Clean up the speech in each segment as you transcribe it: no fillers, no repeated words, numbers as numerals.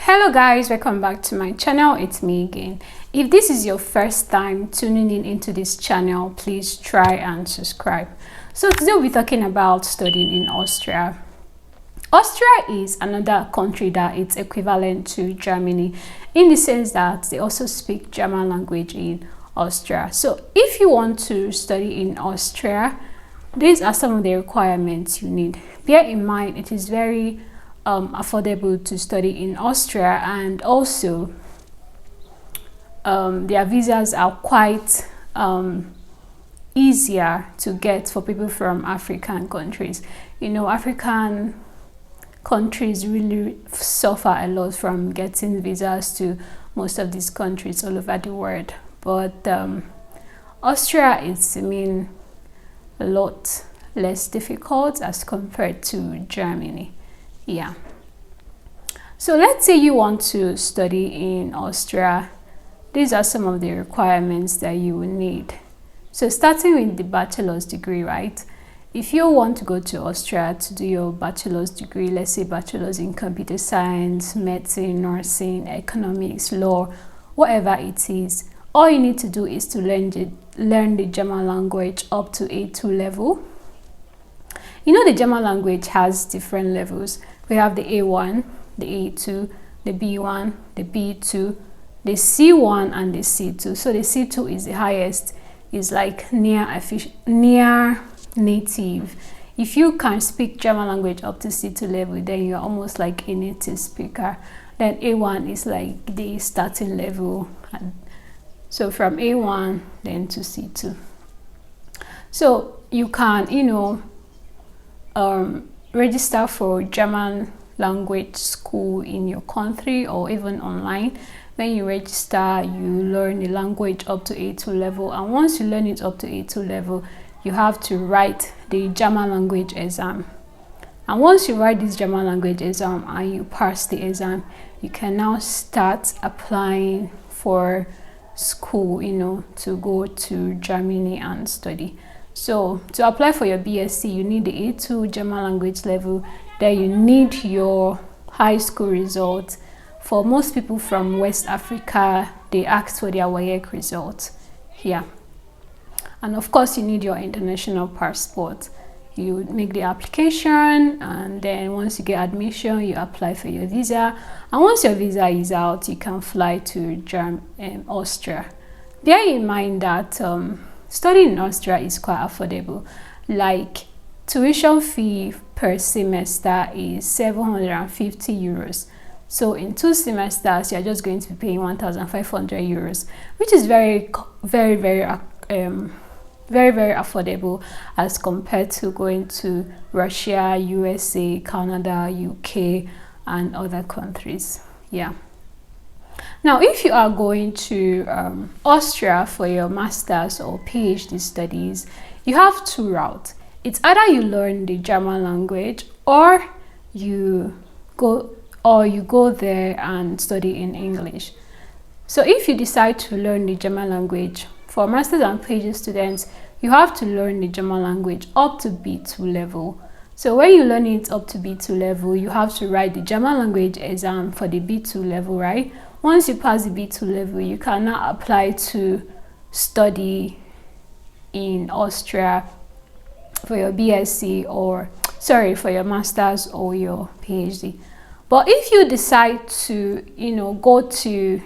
Hello guys, welcome back to my channel. It's me again. If this is your first time tuning in into this channel, please try and subscribe. So today we'll be talking about studying in Austria. Austria is another country that it's equivalent to Germany in the sense that they also speak German language in Austria. So if you want to study in Austria, these are some of the requirements you need. Bear in mind it is very affordable to study in Austria, and also their visas are quite easier to get for people from African countries. You know, African countries really suffer a lot from getting visas to most of these countries all over the world, but Austria is, a lot less difficult as compared to Germany. Yeah, so let's say you want to study in Austria. These are some of the requirements that you will need. So starting with the bachelor's degree, right? If you want to go to Austria to do your bachelor's degree, let's say bachelor's in computer science, medicine, nursing, economics, law, whatever it is, all you need to do is to learn the German language up to A2 level. You know, the German language has different levels. We have the A1, the A2, the B1, the B2, the C1, and the C2. So the C2 is the highest, is like near native. If you can speak German language up to C2 level, then you're almost like a native speaker. Then A1 is like the starting level. So from A1 then to C2. So you can, register for German language school in your country or even online. When you register, you learn the language up to A2 level, and once you learn it up to A2 level, you have to write the German language exam. And once you write this German language exam and you pass the exam, you can now start applying for school, to go to Germany and study. So to apply for your BSc, you need the A2 German language level. Then you need your high school results. For most people from West Africa, they ask for their WAEC results here. And of course, you need your international passport. You make the application, and then once you get admission, you apply for your visa. And once your visa is out, you can fly to Austria. Bear in mind that studying in Austria is quite affordable. Like, tuition fee per semester is 750 euros. So in 2 semesters, you're just going to be paying 1,500 euros, which is very affordable as compared to going to Russia, USA, Canada, UK, and other countries. Yeah. Now, if you are going to Austria for your master's or PhD studies, you have 2 routes. It's either you learn the German language, or you go there and study in English. So if you decide to learn the German language, for master's and PhD students, you have to learn the German language up to B2 level. So when you learn it up to B2 level, you have to write the German language exam for the B2 level, right? Once you pass the B2 level, you can now apply to study in Austria for your BSc, for your master's or your PhD. But if you decide to, go to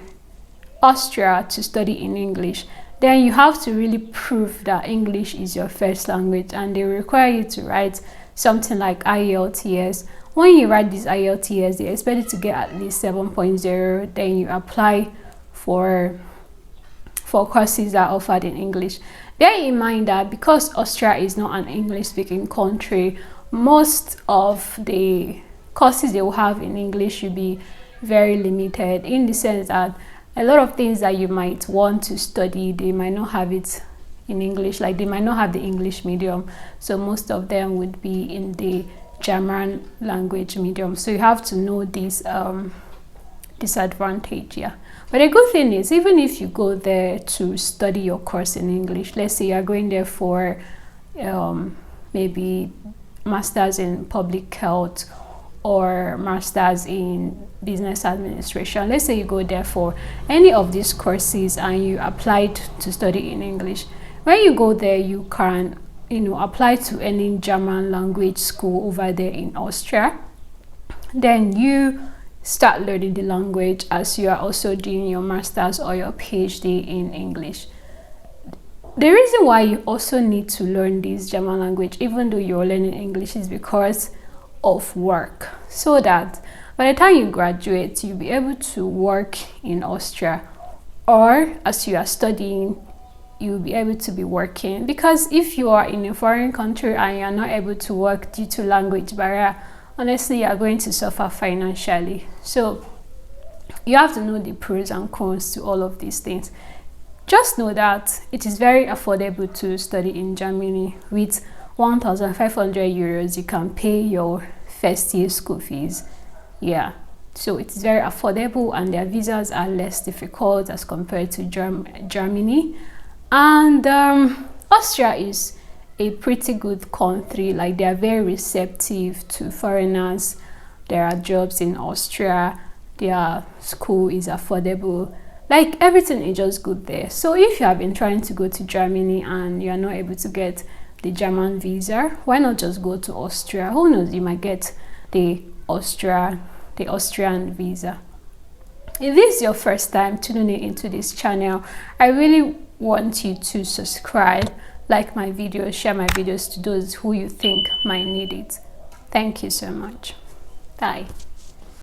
Austria to study in English, then you have to really prove that English is your first language, and they require you to write something like IELTS. When you write this IELTS, they expect you to get at least 7.0. Then you apply for courses that are offered in English. Bear in mind that because Austria is not an English-speaking country, most of the courses they will have in English will be very limited, in the sense that a lot of things that you might want to study, they might not have it in English. Like, they might not have the English medium, so most of them would be in the German language medium. So you have to know this disadvantage. Yeah, but the good thing is, even if you go there to study your course in English, let's say you're going there for maybe masters in public health or master's in business administration, let's say you go there for any of these courses and you applied to study in English, when you go there you can apply to any German language school over there in Austria. Then you start learning the language as you are also doing your master's or your PhD in English. The reason why you also need to learn this German language even though you're learning English is because of work, so that by the time you graduate you'll be able to work in Austria, or as you are studying you'll be able to be working. Because if you are in a foreign country and you're not able to work due to language barrier, honestly you are going to suffer financially. So you have to know the pros and cons to all of these things. Just know that it is very affordable to study in Germany. With 1,500 euros you can pay your first year school fees. Yeah, so it's very affordable and their visas are less difficult as compared to Germany. And Austria is a pretty good country. Like, they are very receptive to foreigners. There are jobs in Austria, their school is affordable, like everything is just good there. So if you have been trying to go to Germany and you are not able to get the German visa, why not just go to Austria? Who knows, you might get the Austrian visa. If this is your first time tuning into this channel, I really want you to subscribe, like my videos, share my videos to those who you think might need it. Thank you so much. Bye.